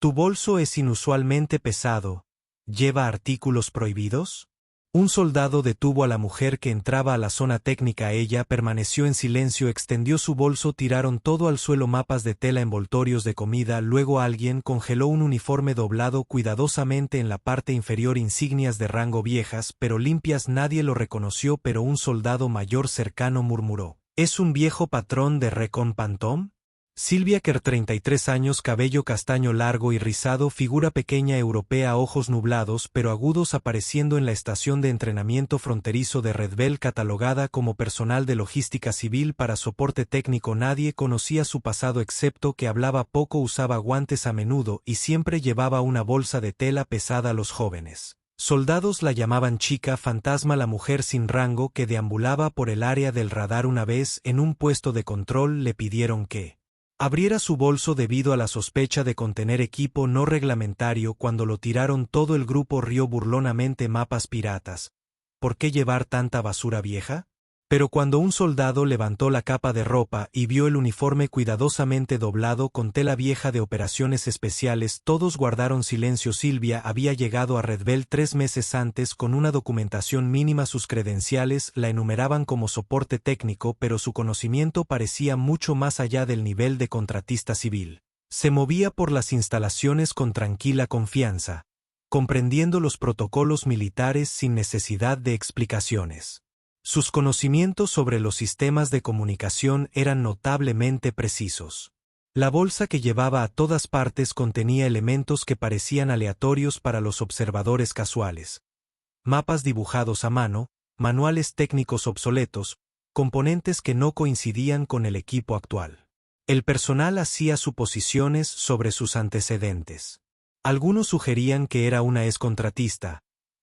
¿Tu bolso es inusualmente pesado? ¿Lleva artículos prohibidos? Un soldado detuvo a la mujer que entraba a la zona técnica. Ella permaneció en silencio, extendió su bolso, tiraron todo al suelo, mapas de tela, envoltorios de comida. Luego alguien congeló un uniforme doblado cuidadosamente en la parte inferior, insignias de rango viejas pero limpias. Nadie lo reconoció, pero un soldado mayor cercano murmuró: ¿es un viejo patrón de Recon Phantom? Sylvia Kerr, 33 años, cabello castaño largo y rizado, figura pequeña europea, ojos nublados pero agudos, apareciendo en la estación de entrenamiento fronterizo de Red Bell, catalogada como personal de logística civil para soporte técnico. Nadie conocía su pasado excepto que hablaba poco, usaba guantes a menudo y siempre llevaba una bolsa de tela pesada. Los jóvenes soldados la llamaban chica fantasma, la mujer sin rango que deambulaba por el área del radar. Una vez, en un puesto de control, le pidieron que abriera su bolso debido a la sospecha de contener equipo no reglamentario. Cuando lo tiraron, todo el grupo rió burlonamente. Mapas piratas. ¿Por qué llevar tanta basura vieja? Pero cuando un soldado levantó la capa de ropa y vio el uniforme cuidadosamente doblado con tela vieja de operaciones especiales, todos guardaron silencio. Sylvia había llegado a Red Bell 3 meses antes con una documentación mínima. Sus credenciales la enumeraban como soporte técnico, pero su conocimiento parecía mucho más allá del nivel de contratista civil. Se movía por las instalaciones con tranquila confianza, comprendiendo los protocolos militares sin necesidad de explicaciones. Sus conocimientos sobre los sistemas de comunicación eran notablemente precisos. La bolsa que llevaba a todas partes contenía elementos que parecían aleatorios para los observadores casuales: mapas dibujados a mano, manuales técnicos obsoletos, componentes que no coincidían con el equipo actual. El personal hacía suposiciones sobre sus antecedentes. Algunos sugerían que era una excontratista.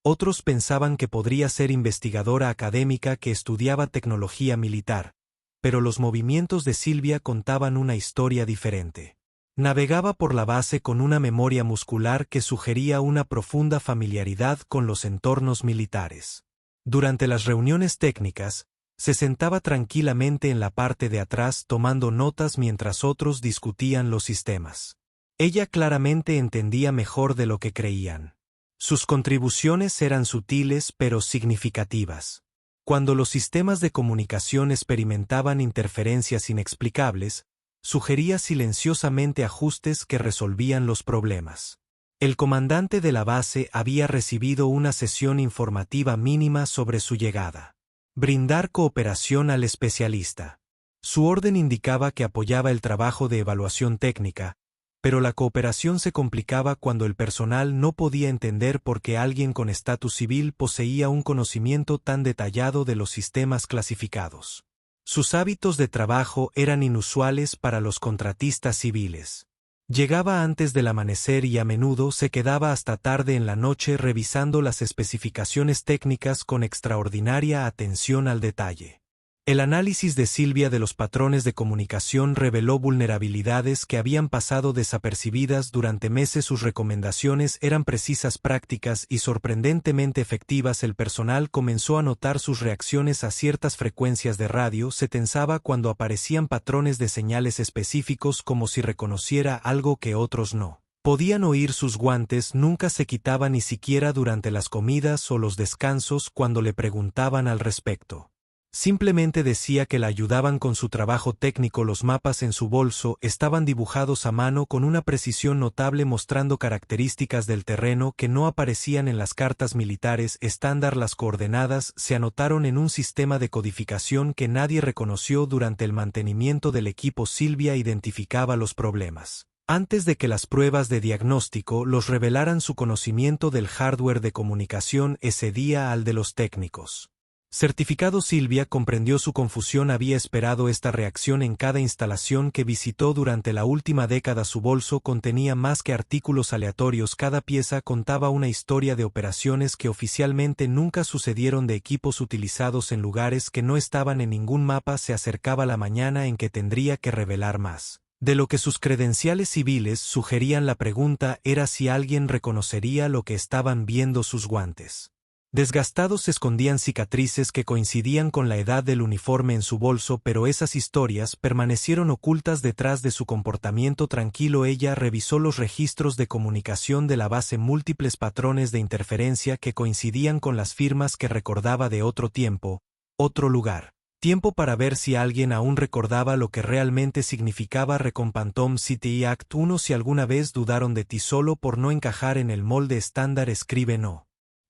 Otros pensaban que podría ser investigadora académica que estudiaba tecnología militar, pero los movimientos de Sylvia contaban una historia diferente. Navegaba por la base con una memoria muscular que sugería una profunda familiaridad con los entornos militares. Durante las reuniones técnicas, se sentaba tranquilamente en la parte de atrás tomando notas mientras otros discutían los sistemas. Ella claramente entendía mejor de lo que creían. Sus contribuciones eran sutiles pero significativas. Cuando los sistemas de comunicación experimentaban interferencias inexplicables, sugería silenciosamente ajustes que resolvían los problemas. El comandante de la base había recibido una sesión informativa mínima sobre su llegada. Brindar cooperación al especialista. Su orden indicaba que apoyaba el trabajo de evaluación técnica, pero la cooperación se complicaba cuando el personal no podía entender por qué alguien con estatus civil poseía un conocimiento tan detallado de los sistemas clasificados. Sus hábitos de trabajo eran inusuales para los contratistas civiles. Llegaba antes del amanecer y a menudo se quedaba hasta tarde en la noche revisando las especificaciones técnicas con extraordinaria atención al detalle. El análisis de Sylvia de los patrones de comunicación reveló vulnerabilidades que habían pasado desapercibidas durante meses. Sus recomendaciones eran precisas, prácticas y sorprendentemente efectivas. El personal comenzó a notar sus reacciones a ciertas frecuencias de radio. Se tensaba cuando aparecían patrones de señales específicos, como si reconociera algo que otros no podían oír. Sus guantes nunca se quitaba, ni siquiera durante las comidas o los descansos. Cuando le preguntaban al respecto, simplemente decía que la ayudaban con su trabajo técnico. Los mapas en su bolso estaban dibujados a mano con una precisión notable, mostrando características del terreno que no aparecían en las cartas militares estándar. Las coordenadas se anotaron en un sistema de codificación que nadie reconoció durante el mantenimiento del equipo. Sylvia identificaba los problemas antes de que las pruebas de diagnóstico los revelaran. Su conocimiento del hardware de comunicación excedía al de los técnicos certificado. Sylvia comprendió su confusión. Había esperado esta reacción en cada instalación que visitó durante la última década. Su bolso contenía más que artículos aleatorios. Cada pieza contaba una historia de operaciones que oficialmente nunca sucedieron, de equipos utilizados en lugares que no estaban en ningún mapa. Se acercaba la mañana en que tendría que revelar más de lo que sus credenciales civiles sugerían. La pregunta era si alguien reconocería lo que estaban viendo. Sus guantes Desgastados se escondían cicatrices que coincidían con la edad del uniforme en su bolso, pero esas historias permanecieron ocultas detrás de su comportamiento tranquilo. Ella revisó los registros de comunicación de la base, múltiples patrones de interferencia que coincidían con las firmas que recordaba de otro tiempo, otro lugar. Tiempo para ver si alguien aún recordaba lo que realmente significaba Recompantom City Act 1. Si alguna vez dudaron de ti solo por no encajar en el molde estándar, escribe no.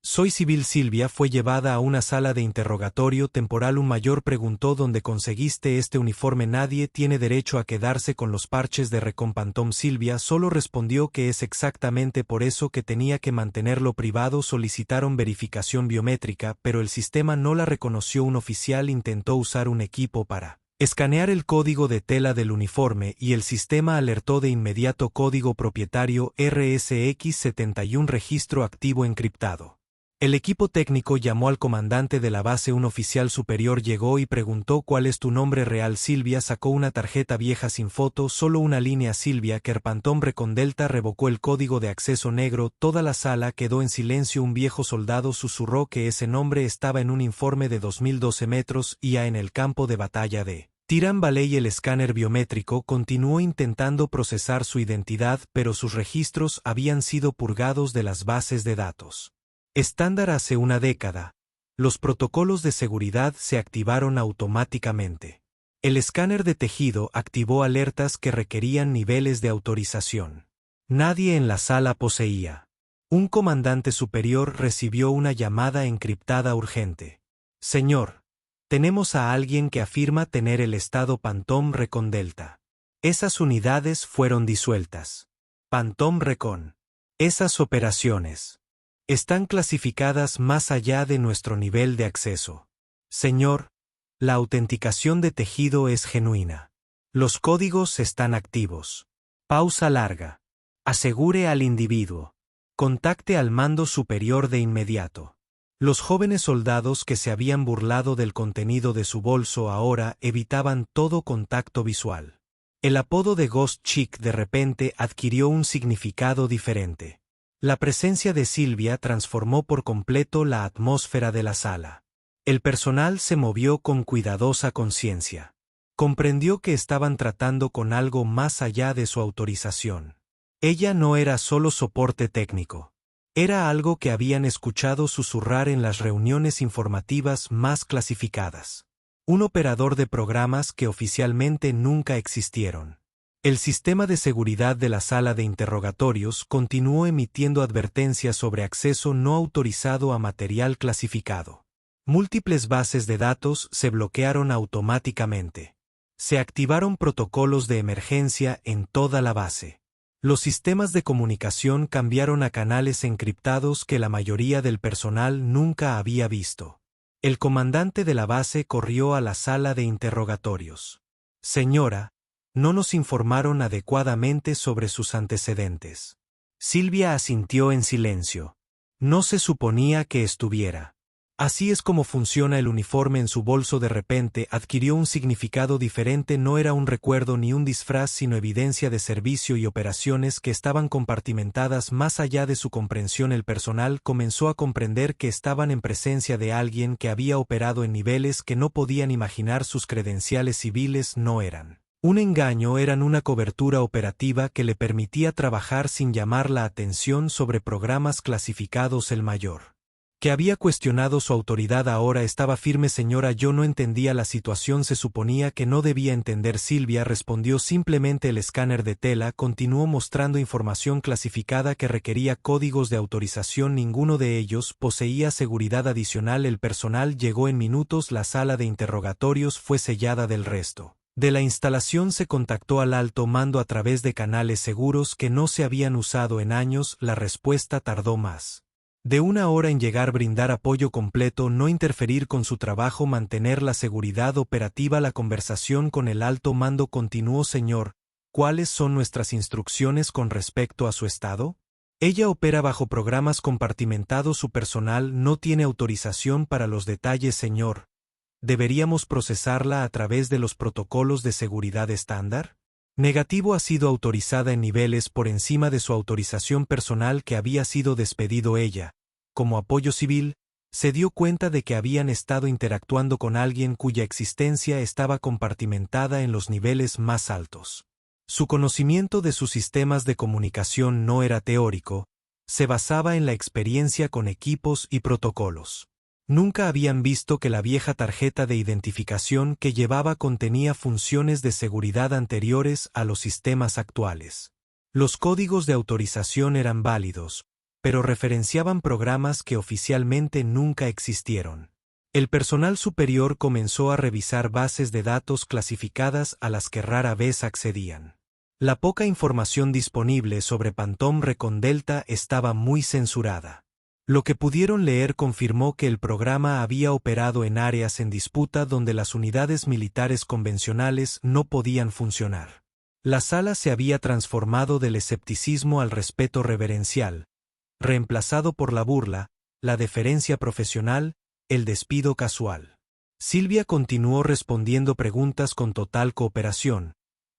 Soy civil. Silvia fue llevada a una sala de interrogatorio temporal. Un mayor preguntó dónde conseguiste este uniforme. Nadie tiene derecho a quedarse con los parches de Recompantom. Silvia solo respondió que es exactamente por eso que tenía que mantenerlo privado. Solicitaron verificación biométrica, pero el sistema no la reconoció. Un oficial intentó usar un equipo para escanear el código de tela del uniforme y el sistema alertó de inmediato. Código propietario RSX71, registro activo encriptado. El equipo técnico llamó al comandante de la base. Un oficial superior llegó y preguntó ¿cuál es tu nombre real? Silvia sacó una tarjeta vieja sin foto, solo una línea. Silvia Kerpantom Recondelta revocó el código de acceso negro. Toda la sala quedó en silencio. Un viejo soldado susurró que ese nombre estaba en un informe de 2012 metros IA en el campo de batalla de Tirán Valley. El escáner biométrico continuó intentando procesar su identidad, pero sus registros habían sido purgados de las bases de datos. Estándar. Hace una década, los protocolos de seguridad se activaron automáticamente. El escáner de tejido activó alertas que requerían niveles de autorización. Nadie en la sala poseía. Un comandante superior recibió una llamada encriptada urgente. Señor, tenemos a alguien que afirma tener el estado Pantom Recon Delta. Esas unidades fueron disueltas. Pantom Recon. Esas operaciones están clasificadas más allá de nuestro nivel de acceso. Señor, la autenticación de tejido es genuina. Los códigos están activos. Pausa larga. Asegure al individuo. Contacte al mando superior de inmediato. Los jóvenes soldados que se habían burlado del contenido de su bolso ahora evitaban todo contacto visual. El apodo de Ghost Chick de repente adquirió un significado diferente. La presencia de Silvia transformó por completo la atmósfera de la sala. El personal se movió con cuidadosa conciencia. Comprendió que estaban tratando con algo más allá de su autorización. Ella no era solo soporte técnico. Era algo que habían escuchado susurrar en las reuniones informativas más clasificadas. Un operador de programas que oficialmente nunca existieron. El sistema de seguridad de la sala de interrogatorios continuó emitiendo advertencias sobre acceso no autorizado a material clasificado. Múltiples bases de datos se bloquearon automáticamente. Se activaron protocolos de emergencia en toda la base. Los sistemas de comunicación cambiaron a canales encriptados que la mayoría del personal nunca había visto. El comandante de la base corrió a la sala de interrogatorios. Señora, no nos informaron adecuadamente sobre sus antecedentes. Silvia asintió en silencio. No se suponía que estuviera. Así es como funciona el uniforme en su bolso. De repente adquirió un significado diferente. No era un recuerdo ni un disfraz, sino evidencia de servicio y operaciones que estaban compartimentadas más allá de su comprensión. El personal comenzó a comprender que estaban en presencia de alguien que había operado en niveles que no podían imaginar. Sus credenciales civiles no eran un engaño, eran una cobertura operativa que le permitía trabajar sin llamar la atención sobre programas clasificados. El mayor, que había cuestionado su autoridad, ahora estaba firme. Señora, yo no entendía la situación. Se suponía que no debía entender. Silvia respondió simplemente. El escáner de tela continuó mostrando información clasificada que requería códigos de autorización. Ninguno de ellos poseía seguridad adicional. El personal llegó en minutos. La sala de interrogatorios fue sellada del resto de la instalación. Se contactó al alto mando a través de canales seguros que no se habían usado en años. La respuesta tardó más de una hora en llegar. Brindar apoyo completo, no interferir con su trabajo, mantener la seguridad operativa. La conversación con el alto mando continuó. Señor, ¿cuáles son nuestras instrucciones con respecto a su estado? Ella opera bajo programas compartimentados. Su personal no tiene autorización para los detalles. Señor, ¿deberíamos procesarla a través de los protocolos de seguridad estándar? Negativo. Ha sido autorizada en niveles por encima de su autorización personal que había sido despedido. Ella, como apoyo civil, Se dio cuenta de que habían estado interactuando con alguien cuya existencia estaba compartimentada en los niveles más altos. Su conocimiento de sus sistemas de comunicación no era teórico, se basaba en la experiencia con equipos y protocolos. Nunca habían visto que la vieja tarjeta de identificación que llevaba contenía funciones de seguridad anteriores a los sistemas actuales. Los códigos de autorización eran válidos, pero referenciaban programas que oficialmente nunca existieron. El personal superior comenzó a revisar bases de datos clasificadas a las que rara vez accedían. La poca información disponible sobre Phantom Recon Delta estaba muy censurada. Lo que pudieron leer confirmó que el programa había operado en áreas en disputa donde las unidades militares convencionales no podían funcionar. La sala se había transformado del escepticismo al respeto reverencial, reemplazado por la burla, la deferencia profesional, el despido casual. Silvia continuó respondiendo preguntas con total cooperación,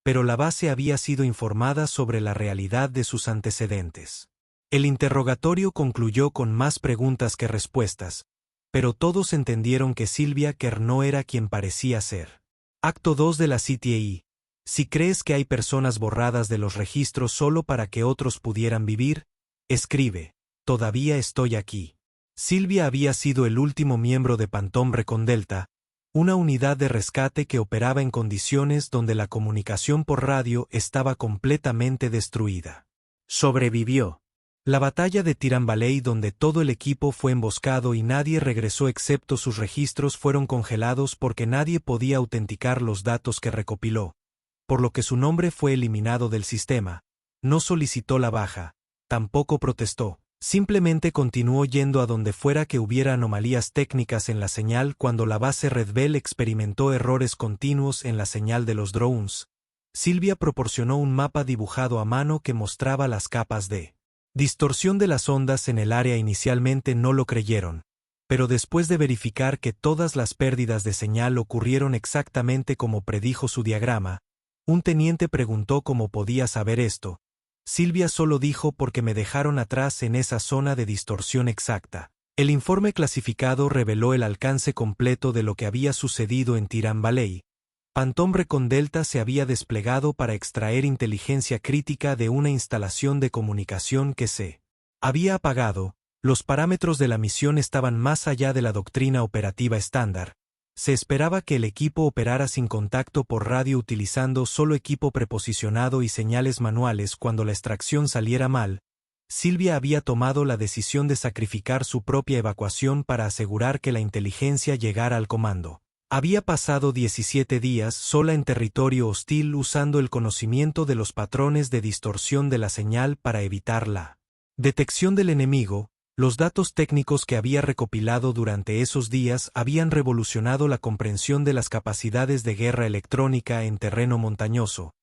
pero la base había sido informada sobre la realidad de sus antecedentes. El interrogatorio concluyó con más preguntas que respuestas, pero todos entendieron que Silvia Kerr no era quien parecía ser. Acto 2 de la CTI. Si crees que hay personas borradas de los registros solo para que otros pudieran vivir, escribe, todavía estoy aquí. Silvia había sido el último miembro de Phantom Recon Delta, una unidad de rescate que operaba en condiciones donde la comunicación por radio estaba completamente destruida. Sobrevivió. La batalla de Tiran Valley, donde todo el equipo fue emboscado y nadie regresó excepto sus registros, fueron congelados porque nadie podía autenticar los datos que recopiló, por lo que su nombre fue eliminado del sistema. No solicitó la baja, tampoco protestó, simplemente continuó yendo a donde fuera que hubiera anomalías técnicas en la señal. Cuando la base Red Bell experimentó errores continuos en la señal de los drones, Silvia proporcionó un mapa dibujado a mano que mostraba las capas de distorsión de las ondas en el área. Inicialmente no lo creyeron, pero después de verificar que todas las pérdidas de señal ocurrieron exactamente como predijo su diagrama, un teniente preguntó cómo podía saber esto. Silvia solo dijo: porque me dejaron atrás en esa zona de distorsión exacta. El informe clasificado reveló el alcance completo de lo que había sucedido en Tiran Valley. Phantom Recon Delta se había desplegado para extraer inteligencia crítica de una instalación de comunicación que se había apagado. Los parámetros de la misión estaban más allá de la doctrina operativa estándar. Se esperaba que el equipo operara sin contacto por radio utilizando solo equipo preposicionado y señales manuales. Cuando la extracción saliera mal, Silvia había tomado la decisión de sacrificar su propia evacuación para asegurar que la inteligencia llegara al comando. Había pasado 17 días sola en territorio hostil usando el conocimiento de los patrones de distorsión de la señal para evitar la detección del enemigo. Los datos técnicos que había recopilado durante esos días habían revolucionado la comprensión de las capacidades de guerra electrónica en terreno montañoso,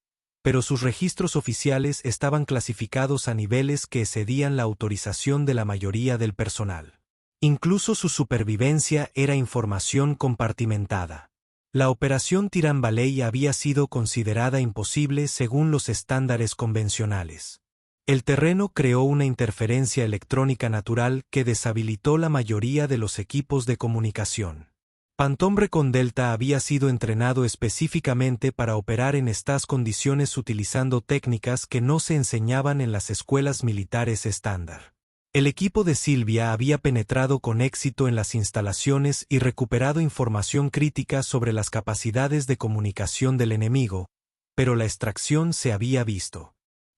pero sus registros oficiales estaban clasificados a niveles que excedían la autorización de la mayoría del personal. Incluso su supervivencia era información compartimentada. La operación Tiran Valley había sido considerada imposible según los estándares convencionales. El terreno creó una interferencia electrónica natural que deshabilitó la mayoría de los equipos de comunicación. Phantom Recon Delta había sido entrenado específicamente para operar en estas condiciones utilizando técnicas que no se enseñaban en las escuelas militares estándar. El equipo de Silvia había penetrado con éxito en las instalaciones y recuperado información crítica sobre las capacidades de comunicación del enemigo, pero la extracción se había visto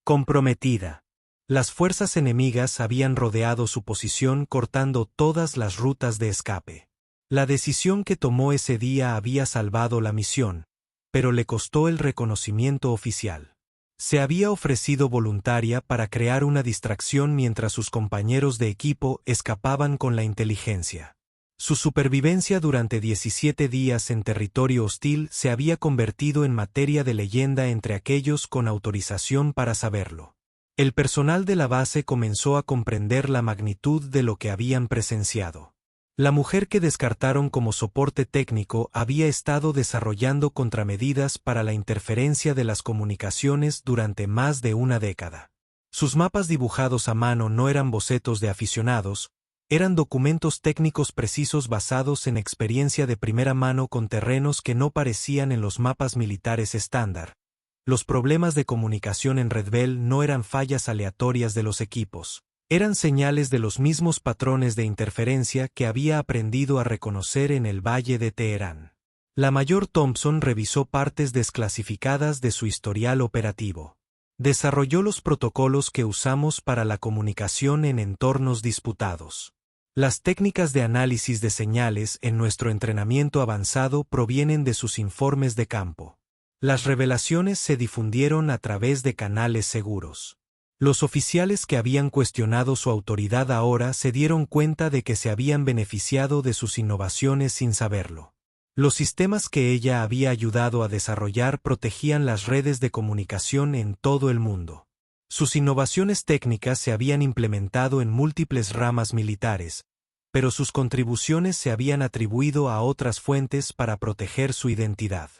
comprometida. Las fuerzas enemigas habían rodeado su posición cortando todas las rutas de escape. La decisión que tomó ese día había salvado la misión, pero le costó el reconocimiento oficial. Se había ofrecido voluntaria para crear una distracción mientras sus compañeros de equipo escapaban con la inteligencia. Su supervivencia durante 17 días en territorio hostil se había convertido en materia de leyenda entre aquellos con autorización para saberlo. El personal de la base comenzó a comprender la magnitud de lo que habían presenciado. La mujer que descartaron como soporte técnico había estado desarrollando contramedidas para la interferencia de las comunicaciones durante más de una década. Sus mapas dibujados a mano no eran bocetos de aficionados, Eran documentos técnicos precisos basados en experiencia de primera mano con terrenos que no parecían en los mapas militares estándar. Los problemas de comunicación en Red Bell no eran fallas aleatorias de los equipos. Eran señales de los mismos patrones de interferencia que había aprendido a reconocer en el Valle de Teherán. La mayor Thompson revisó partes desclasificadas de su historial operativo. Desarrolló los protocolos que usamos para la comunicación en entornos disputados. Las técnicas de análisis de señales en nuestro entrenamiento avanzado provienen de sus informes de campo. Las revelaciones se difundieron a través de canales seguros. Los oficiales que habían cuestionado su autoridad ahora se dieron cuenta de que se habían beneficiado de sus innovaciones sin saberlo. Los sistemas que ella había ayudado a desarrollar protegían las redes de comunicación en todo el mundo. Sus innovaciones técnicas se habían implementado en múltiples ramas militares, pero sus contribuciones se habían atribuido a otras fuentes para proteger su identidad.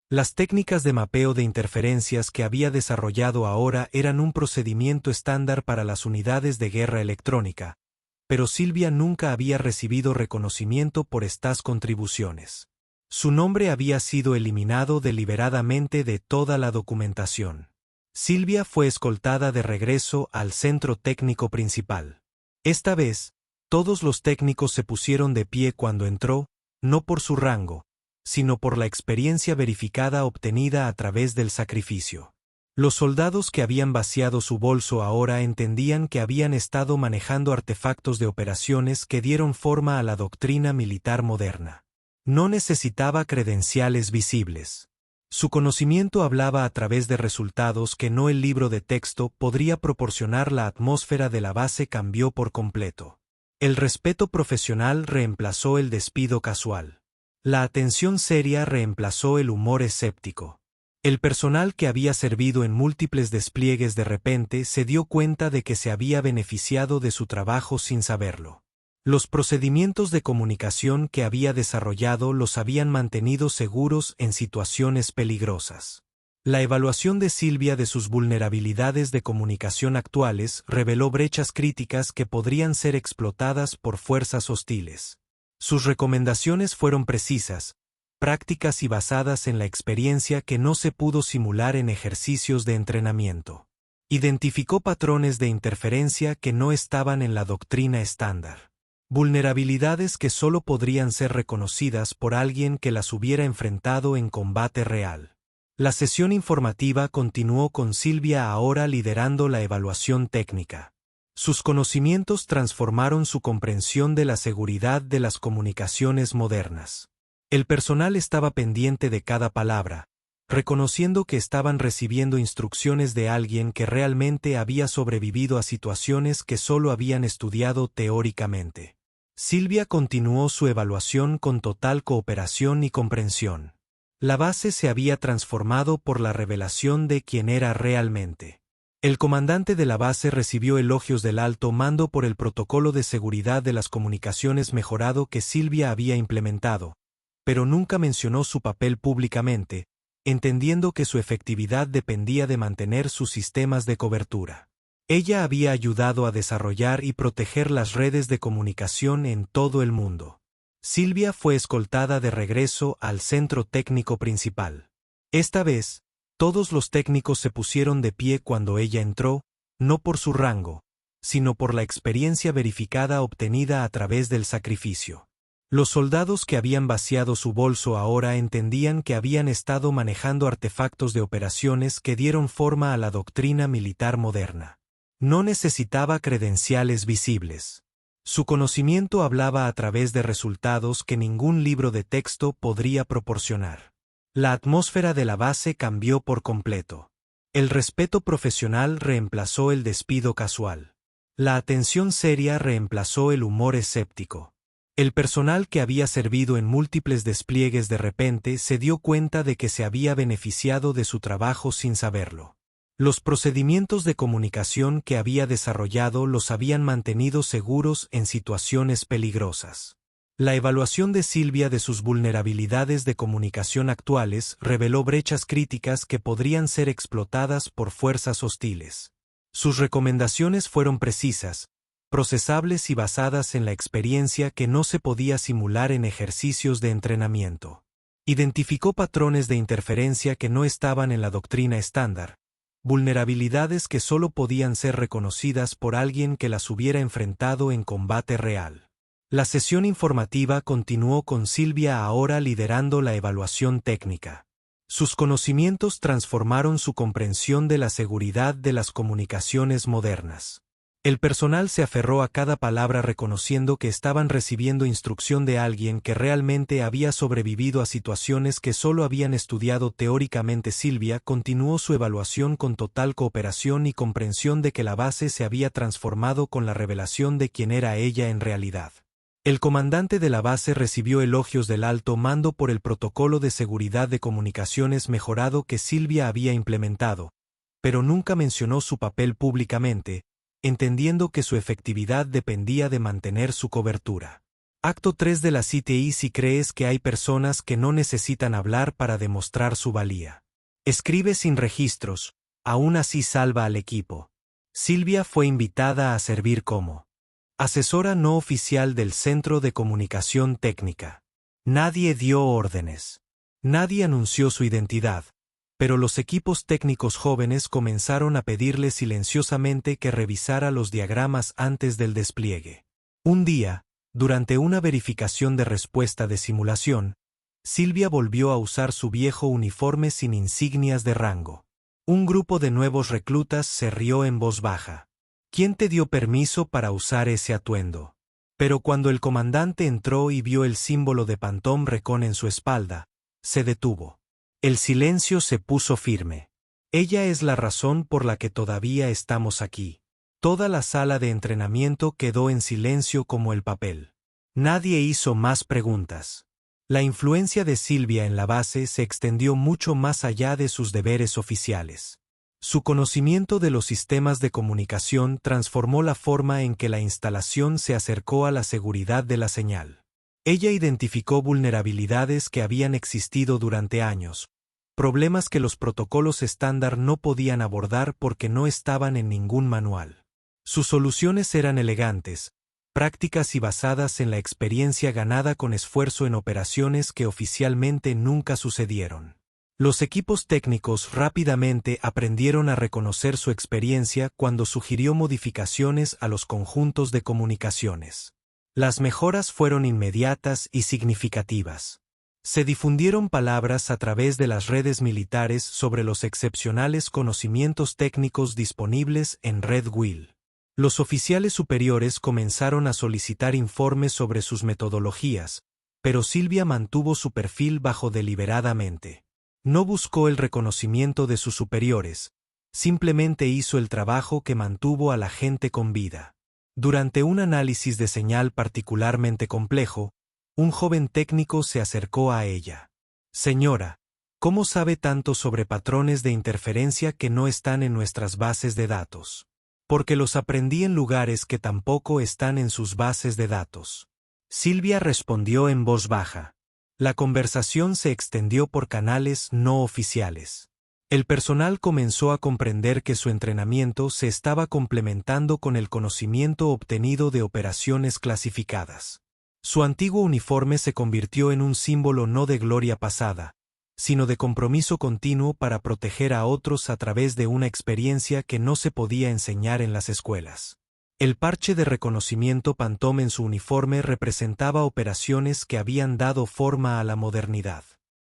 Las técnicas de mapeo de interferencias que había desarrollado ahora eran un procedimiento estándar para las unidades de guerra electrónica, pero Sylvia nunca había recibido reconocimiento por estas contribuciones. Su nombre había sido eliminado deliberadamente de toda la documentación. Sylvia fue escoltada de regreso al centro técnico principal. Esta vez, todos los técnicos se pusieron de pie cuando entró, no por su rango, sino por la experiencia verificada obtenida a través del sacrificio. Los soldados que habían vaciado su bolso ahora entendían que habían estado manejando artefactos de operaciones que dieron forma a la doctrina militar moderna. No necesitaba credenciales visibles. Su conocimiento hablaba a través de resultados que no el libro de texto podría proporcionar. La atmósfera de la base cambió por completo. El respeto profesional reemplazó el despido casual. La atención seria reemplazó el humor escéptico. El personal que había servido en múltiples despliegues de repente se dio cuenta de que se había beneficiado de su trabajo sin saberlo. Los procedimientos de comunicación que había desarrollado los habían mantenido seguros en situaciones peligrosas. La evaluación de Sylvia de sus vulnerabilidades de comunicación actuales reveló brechas críticas que podrían ser explotadas por fuerzas hostiles. Sus recomendaciones fueron precisas, prácticas y basadas en la experiencia que no se pudo simular en ejercicios de entrenamiento. Identificó patrones de interferencia que no estaban en la doctrina estándar. Vulnerabilidades que solo podrían ser reconocidas por alguien que las hubiera enfrentado en combate real. La sesión informativa continuó con Sylvia ahora liderando la evaluación técnica. Sus conocimientos transformaron su comprensión de la seguridad de las comunicaciones modernas. El personal estaba pendiente de cada palabra, reconociendo que estaban recibiendo instrucciones de alguien que realmente había sobrevivido a situaciones que solo habían estudiado teóricamente. Sylvia continuó su evaluación con total cooperación y comprensión. La base se había transformado por la revelación de quién era realmente. El comandante de la base recibió elogios del alto mando por el protocolo de seguridad de las comunicaciones mejorado que Sylvia había implementado, pero nunca mencionó su papel públicamente, entendiendo que su efectividad dependía de mantener sus sistemas de cobertura. Ella había ayudado a desarrollar y proteger las redes de comunicación en todo el mundo. Sylvia fue escoltada de regreso al centro técnico principal. Esta vez, todos los técnicos se pusieron de pie cuando ella entró, no por su rango, sino por la experiencia verificada obtenida a través del sacrificio. Los soldados que habían vaciado su bolso ahora entendían que habían estado manejando artefactos de operaciones que dieron forma a la doctrina militar moderna. No necesitaba credenciales visibles. Su conocimiento hablaba a través de resultados que ningún libro de texto podría proporcionar. La atmósfera de la base cambió por completo. El respeto profesional reemplazó el despido casual. La atención seria reemplazó el humor escéptico. El personal que había servido en múltiples despliegues de repente se dio cuenta de que se había beneficiado de su trabajo sin saberlo. Los procedimientos de comunicación que había desarrollado los habían mantenido seguros en situaciones peligrosas. La evaluación de Sylvia de sus vulnerabilidades de comunicación actuales reveló brechas críticas que podrían ser explotadas por fuerzas hostiles. Sus recomendaciones fueron precisas, procesables y basadas en la experiencia que no se podía simular en ejercicios de entrenamiento. Identificó patrones de interferencia que no estaban en la doctrina estándar, vulnerabilidades que solo podían ser reconocidas por alguien que las hubiera enfrentado en combate real. La sesión informativa continuó con Silvia ahora liderando la evaluación técnica. Sus conocimientos transformaron su comprensión de la seguridad de las comunicaciones modernas. El personal se aferró a cada palabra reconociendo que estaban recibiendo instrucción de alguien que realmente había sobrevivido a situaciones que solo habían estudiado teóricamente. Silvia continuó su evaluación con total cooperación y comprensión de que la base se había transformado con la revelación de quién era ella en realidad. El comandante de la base recibió elogios del alto mando por el protocolo de seguridad de comunicaciones mejorado que Silvia había implementado, pero nunca mencionó su papel públicamente, entendiendo que su efectividad dependía de mantener su cobertura. Acto 3 de la CTI. Si crees que hay personas que no necesitan hablar para demostrar su valía. Escribe sin registros, aún así salva al equipo. Silvia fue invitada a servir como asesora no oficial del Centro de Comunicación Técnica. Nadie dio órdenes. Nadie anunció su identidad. Pero los equipos técnicos jóvenes comenzaron a pedirle silenciosamente que revisara los diagramas antes del despliegue. Un día, durante una verificación de respuesta de simulación, Silvia volvió a usar su viejo uniforme sin insignias de rango. Un grupo de nuevos reclutas se rió en voz baja. ¿Quién te dio permiso para usar ese atuendo? Pero cuando el comandante entró y vio el símbolo de Phantom Recon en su espalda, se detuvo. El silencio se puso firme. Ella es la razón por la que todavía estamos aquí. Toda la sala de entrenamiento quedó en silencio como el papel. Nadie hizo más preguntas. La influencia de Silvia en la base se extendió mucho más allá de sus deberes oficiales. Su conocimiento de los sistemas de comunicación transformó la forma en que la instalación se acercó a la seguridad de la señal. Ella identificó vulnerabilidades que habían existido durante años, problemas que los protocolos estándar no podían abordar porque no estaban en ningún manual. Sus soluciones eran elegantes, prácticas y basadas en la experiencia ganada con esfuerzo en operaciones que oficialmente nunca sucedieron. Los equipos técnicos rápidamente aprendieron a reconocer su experiencia cuando sugirió modificaciones a los conjuntos de comunicaciones. Las mejoras fueron inmediatas y significativas. Se difundieron palabras a través de las redes militares sobre los excepcionales conocimientos técnicos disponibles en Red Will. Los oficiales superiores comenzaron a solicitar informes sobre sus metodologías, pero Silvia mantuvo su perfil bajo deliberadamente. No buscó el reconocimiento de sus superiores, simplemente hizo el trabajo que mantuvo a la gente con vida. Durante un análisis de señal particularmente complejo, un joven técnico se acercó a ella. Señora, ¿cómo sabe tanto sobre patrones de interferencia que no están en nuestras bases de datos? Porque los aprendí en lugares que tampoco están en sus bases de datos. Silvia respondió en voz baja. La conversación se extendió por canales no oficiales. El personal comenzó a comprender que su entrenamiento se estaba complementando con el conocimiento obtenido de operaciones clasificadas. Su antiguo uniforme se convirtió en un símbolo no de gloria pasada, sino de compromiso continuo para proteger a otros a través de una experiencia que no se podía enseñar en las escuelas. El parche de reconocimiento Phantom en su uniforme representaba operaciones que habían dado forma a la modernidad.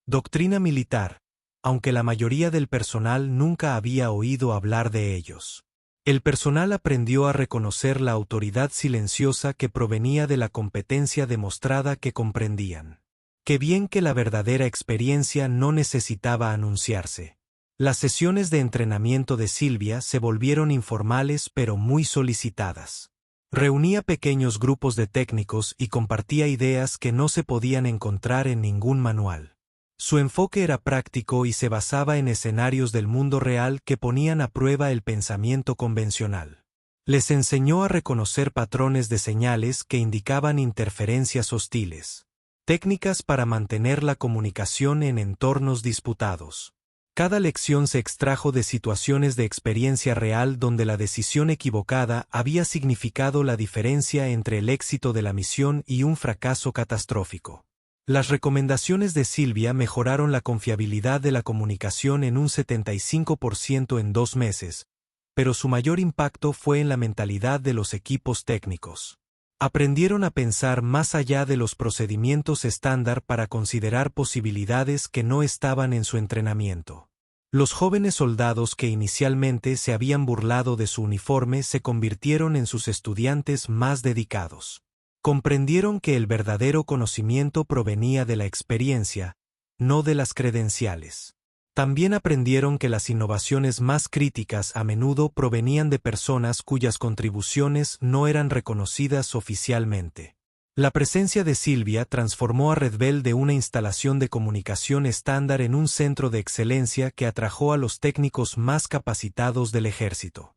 Doctrina militar, aunque la mayoría del personal nunca había oído hablar de ellos. El personal aprendió a reconocer la autoridad silenciosa que provenía de la competencia demostrada que comprendían. Qué bien que la verdadera experiencia no necesitaba anunciarse. Las sesiones de entrenamiento de Silvia se volvieron informales pero muy solicitadas. Reunía pequeños grupos de técnicos y compartía ideas que no se podían encontrar en ningún manual. Su enfoque era práctico y se basaba en escenarios del mundo real que ponían a prueba el pensamiento convencional. Les enseñó a reconocer patrones de señales que indicaban interferencias hostiles. Técnicas para mantener la comunicación en entornos disputados. Cada lección se extrajo de situaciones de experiencia real donde la decisión equivocada había significado la diferencia entre el éxito de la misión y un fracaso catastrófico. Las recomendaciones de Sylvia mejoraron la confiabilidad de la comunicación en un 75% en 2 meses, pero su mayor impacto fue en la mentalidad de los equipos técnicos. Aprendieron a pensar más allá de los procedimientos estándar para considerar posibilidades que no estaban en su entrenamiento. Los jóvenes soldados que inicialmente se habían burlado de su uniforme se convirtieron en sus estudiantes más dedicados. Comprendieron que el verdadero conocimiento provenía de la experiencia, no de las credenciales. También aprendieron que las innovaciones más críticas a menudo provenían de personas cuyas contribuciones no eran reconocidas oficialmente. La presencia de Sylvia transformó a Red Bell de una instalación de comunicación estándar en un centro de excelencia que atrajo a los técnicos más capacitados del ejército.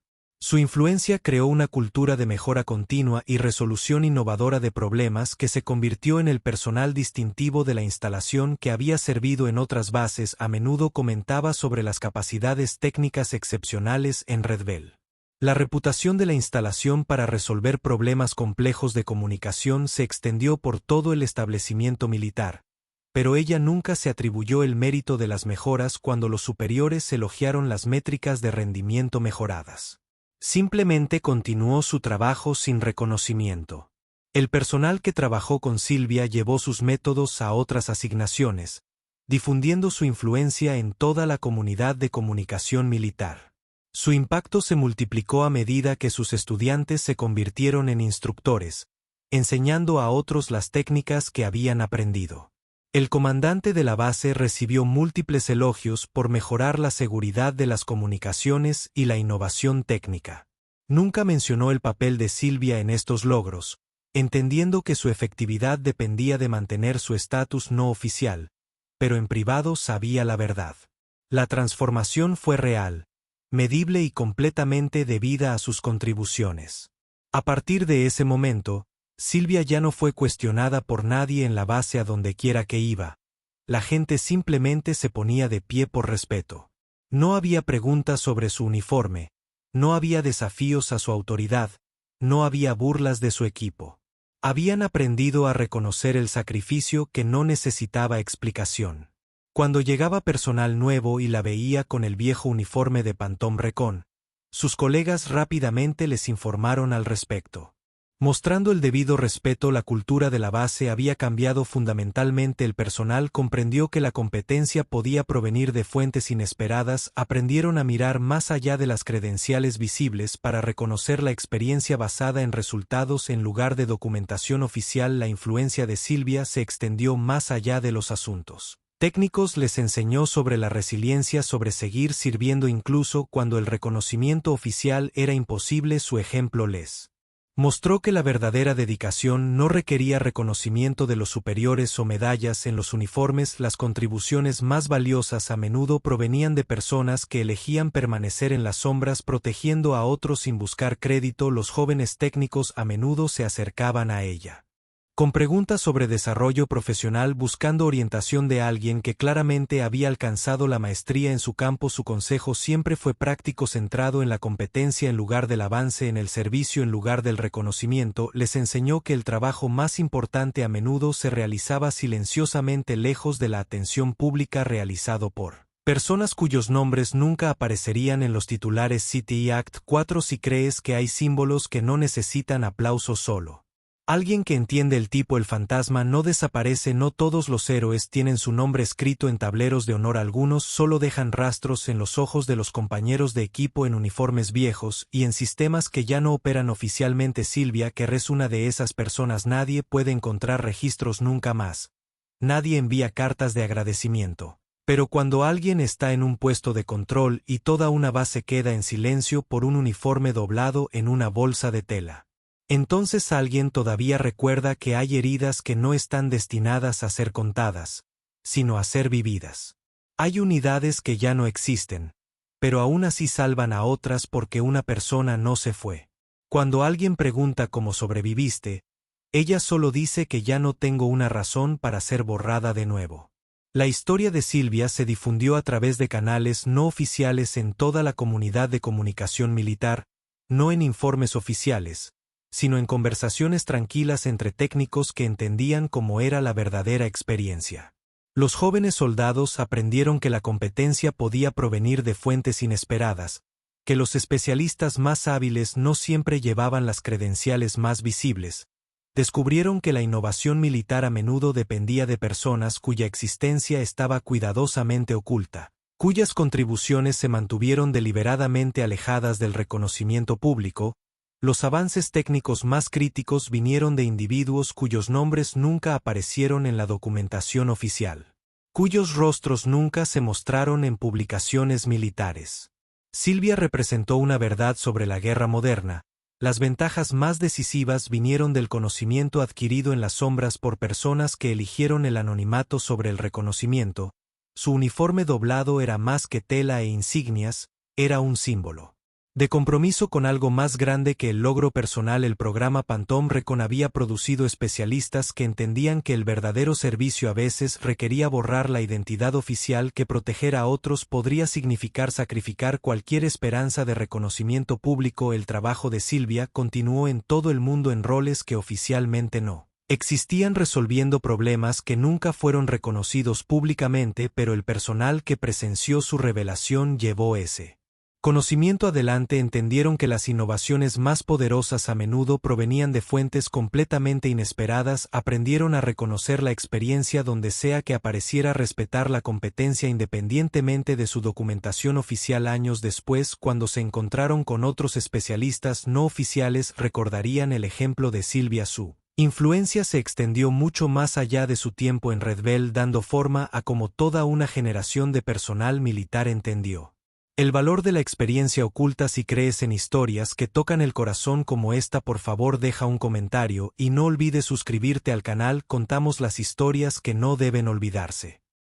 Su influencia creó una cultura de mejora continua y resolución innovadora de problemas que se convirtió en el personal distintivo de la instalación que había servido en otras bases. A menudo comentaba sobre las capacidades técnicas excepcionales en Red Bell. La reputación de la instalación para resolver problemas complejos de comunicación se extendió por todo el establecimiento militar, pero ella nunca se atribuyó el mérito de las mejoras cuando los superiores elogiaron las métricas de rendimiento mejoradas. Simplemente continuó su trabajo sin reconocimiento. El personal que trabajó con Sylvia llevó sus métodos a otras asignaciones, difundiendo su influencia en toda la comunidad de comunicación militar. Su impacto se multiplicó a medida que sus estudiantes se convirtieron en instructores, enseñando a otros las técnicas que habían aprendido. El comandante de la base recibió múltiples elogios por mejorar la seguridad de las comunicaciones y la innovación técnica. Nunca mencionó el papel de Sylvia en estos logros, entendiendo que su efectividad dependía de mantener su estatus no oficial, pero en privado sabía la verdad. La transformación fue real, medible y completamente debida a sus contribuciones. A partir de ese momento, Sylvia ya no fue cuestionada por nadie en la base a donde quiera que iba. La gente simplemente se ponía de pie por respeto. No había preguntas sobre su uniforme, no había desafíos a su autoridad, no había burlas de su equipo. Habían aprendido a reconocer el sacrificio que no necesitaba explicación. Cuando llegaba personal nuevo y la veía con el viejo uniforme de Phantom Recon, sus colegas rápidamente les informaron al respecto. Mostrando el debido respeto, la cultura de la base había cambiado fundamentalmente. El personal comprendió que la competencia podía provenir de fuentes inesperadas. Aprendieron a mirar más allá de las credenciales visibles para reconocer la experiencia basada en resultados en lugar de documentación oficial. La influencia de Sylvia se extendió más allá de los asuntos técnicos. Les enseñó sobre la resiliencia, sobre seguir sirviendo incluso cuando el reconocimiento oficial era imposible. Su ejemplo les mostró que la verdadera dedicación no requería reconocimiento de los superiores o medallas en los uniformes. Las contribuciones más valiosas a menudo provenían de personas que elegían permanecer en las sombras protegiendo a otros sin buscar crédito. Los jóvenes técnicos a menudo se acercaban a ella con preguntas sobre desarrollo profesional, buscando orientación de alguien que claramente había alcanzado la maestría en su campo. Su consejo siempre fue práctico, centrado en la competencia en lugar del avance, en el servicio en lugar del reconocimiento. Les enseñó que el trabajo más importante a menudo se realizaba silenciosamente, lejos de la atención pública, realizado por personas cuyos nombres nunca aparecerían en los titulares. City Act 4. Si crees que hay símbolos que no necesitan aplauso, solo alguien que entiende el tipo, el fantasma no desaparece. No todos los héroes tienen su nombre escrito en tableros de honor. Algunos solo dejan rastros en los ojos de los compañeros de equipo, en uniformes viejos y en sistemas que ya no operan oficialmente. Sylvia Kerr es una de esas personas. Nadie puede encontrar registros nunca más. Nadie envía cartas de agradecimiento. Pero cuando alguien está en un puesto de control y toda una base queda en silencio por un uniforme doblado en una bolsa de tela, entonces alguien todavía recuerda que hay heridas que no están destinadas a ser contadas, sino a ser vividas. Hay unidades que ya no existen, pero aún así salvan a otras porque una persona no se fue. Cuando alguien pregunta cómo sobreviviste, ella solo dice que ya no tengo una razón para ser borrada de nuevo. La historia de Silvia se difundió a través de canales no oficiales en toda la comunidad de comunicación militar, no en informes oficiales, sino en conversaciones tranquilas entre técnicos que entendían cómo era la verdadera experiencia. Los jóvenes soldados aprendieron que la competencia podía provenir de fuentes inesperadas, que los especialistas más hábiles no siempre llevaban las credenciales más visibles. Descubrieron que la innovación militar a menudo dependía de personas cuya existencia estaba cuidadosamente oculta, cuyas contribuciones se mantuvieron deliberadamente alejadas del reconocimiento público. Los avances técnicos más críticos vinieron de individuos cuyos nombres nunca aparecieron en la documentación oficial, cuyos rostros nunca se mostraron en publicaciones militares. Silvia representó una verdad sobre la guerra moderna. Las ventajas más decisivas vinieron del conocimiento adquirido en las sombras por personas que eligieron el anonimato sobre el reconocimiento. Su uniforme doblado era más que tela e insignias, era un símbolo de compromiso con algo más grande que el logro personal. El programa Phantom Recon había producido especialistas que entendían que el verdadero servicio a veces requería borrar la identidad oficial, que proteger a otros podría significar sacrificar cualquier esperanza de reconocimiento público. El trabajo de Silvia continuó en todo el mundo en roles que oficialmente no existían, resolviendo problemas que nunca fueron reconocidos públicamente, pero el personal que presenció su revelación llevó ese conocimiento adelante. Entendieron que las innovaciones más poderosas a menudo provenían de fuentes completamente inesperadas. Aprendieron a reconocer la experiencia donde sea que apareciera, respetar la competencia independientemente de su documentación oficial. Años después, cuando se encontraron con otros especialistas no oficiales, recordarían el ejemplo de Silvia. Su influencia se extendió mucho más allá de su tiempo en Red Bell, dando forma a cómo toda una generación de personal militar entendió el valor de la experiencia oculta. Si crees en historias que tocan el corazón como esta, por favor deja un comentario y no olvides suscribirte al canal. Contamos las historias que no deben olvidarse.